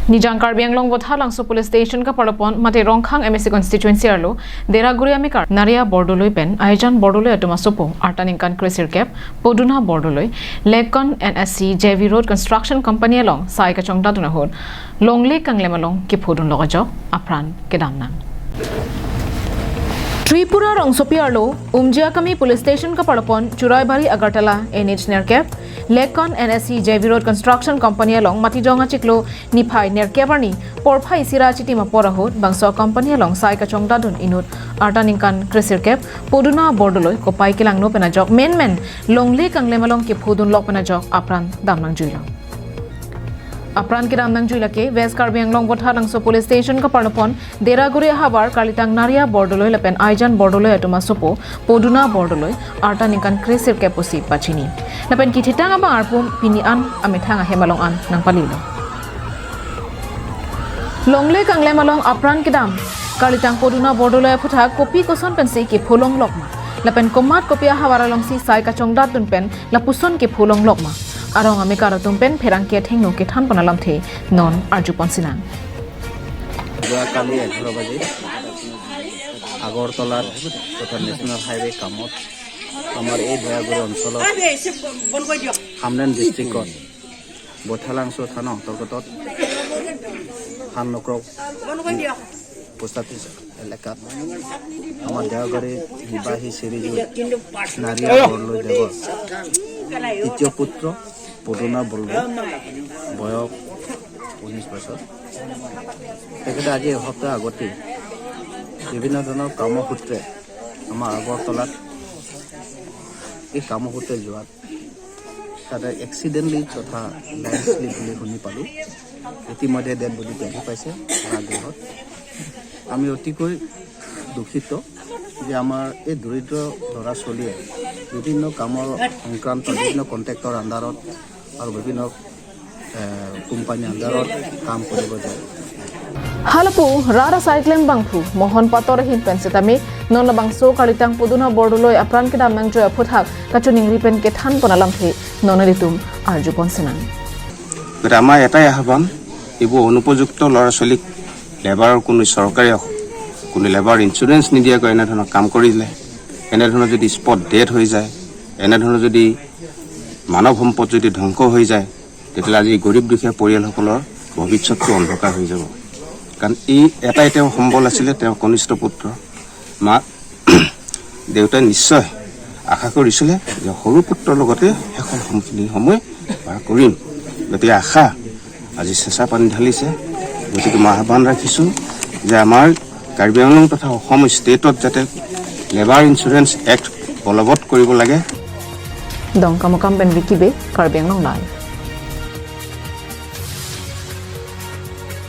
Nijang Karbi Anglong Botha Langso Police Station ka parapon mate Rongkhang MSC constituency arlo Deraguri amikar Naria Bordoloi pen Aijan Bordoloi atuma sopo arta ningkan sirkep Poduna Bordoloi Lekon NSC JV Road Construction Company along Sai ka chongda duna hol Longle kanglem along ki Podun logajo apran kedam nang Tripura Rongsopi arlo Umjiakami Police Station ka parapon Churaibari Agartala NH Nerkep Lekon NSC JV Road Construction Company along Matijonga Chiklo Niphai Nerkebarni Porphai Sira Chitima Porahot Bangso Company along Sai Kachong Dadun Enut Arta Ningkan sirkep Poduna Bordoloi Kopai Kilang no penajok men Longle kanglem along ki Podun lok penajok apran damnang juila Apran kedam nang juila ke West Karbi Anglong Botha Langso Police Station ka parnopon Deraguri habar Kalitang Naria Bordoloi lepen Aijan Bordoloi atuma sopo Poduna Bordoloi Arta Ningkan sirkep posi pachini lepen kititang abang arpum pinian amithanga hemalong an nang palilo Longle kanglem along apran kedam Kalitang Poduna Bordoloi phutha kopi koson pensi ki phulong lokma lepen komat kopia hawara longsi sai ka chongdat dun pen lapuson ki phulong lokma arong amikara tumpen pherang ke thengno ke than panalam the non arjupon sinang কালি 11 বাজে আগরতলার তথা national highway কামত আমার এই ভয়াগুৰি অঞ্চলত হামলেন ডিস্ট্ৰিক্টত বঠালাংছো থানা অন্তৰ্গত হাননক্ৰ post office এলেকাত আমাৰ দেওগাৰী নিবাসী শ্ৰীযুত নাৰিয়া বৰলৈ দেৱৰ তৃতীয় পুত্ৰ পদুনা বৰলৈ বয়স 19 বছৰ তেখেতে আজি এসপ্তাহ আগতে বিভিন্ন ধৰণৰ কৰ্মসূত্ৰে আমাৰ আগৰতলাত এই কৰ্মসূত্ৰে যোৱাত তাতে এক্সিডেণ্টলি তথা লেণ্ডশ্লিপ বুলি শুনি পালোঁ ইতিমধ্যে ডেড বডি দেখি পাইছে ৰাজগৃহত আমি অতিকৈ দুখিত যে আমাৰ এই দৰিদ্ৰ ল'ৰা ছোৱালীয়ে বিভিন্ন কামৰ সংক্ৰান্ত বিভিন্ন কণ্ট্ৰেক্টৰ আণ্ডাৰত আৰু বিভিন্ন কোম্পানী আণ্ডাৰত কাম কৰিব যায় Halapu rara cycling bangphu mohon pator hin pensetami non bangso kalitang Poduna Bordoloi apran kedam nang joya phuthak kachuning ripen ke than panalam the nonalitum arjupon sinang grammar এটাই আহ্বান এবোৰ অনুপযুক্ত ল'ৰা ছোৱালীক লেবাৰৰ কোনো চৰকাৰী কোনো লেবাৰ ইঞ্চুৰেঞ্চ নিদিয়াকৈ এনেধৰণৰ কাম কৰিলে এনেধৰণৰ যদি স্পট ডেথ হৈ যায় এনেধৰণৰ যদি মানৱ সম্পদ যদি ধ্বংস হৈ যায় তেতিয়া আজি গৰীব দুখীয়া পৰিয়ালসকলৰ ভৱিষ্যতটো অন্ধকাৰ হৈ যাব কাৰণ এই এটাই তেওঁ সম্বল আছিলে তেওঁ কনিষ্ঠ পুত্ৰ মা দেউতাই নিশ্চয় আশা কৰিছিলে যে সৰু পুত্ৰৰ লগতে এখন সময় পাৰ কৰিম গতিকে আশা আজি চেঁচা পানী ঢালিছে গতিকে মই আহ্বান ৰাখিছোঁ যে আমাৰ কাৰ্বি আংলং তথা অসম ষ্টেটত যাতে লেবাৰ ইঞ্চুৰেঞ্চ এক্ট বলবৎ কৰিব লাগে dong kamokam ben wikibe Karbi Anglong live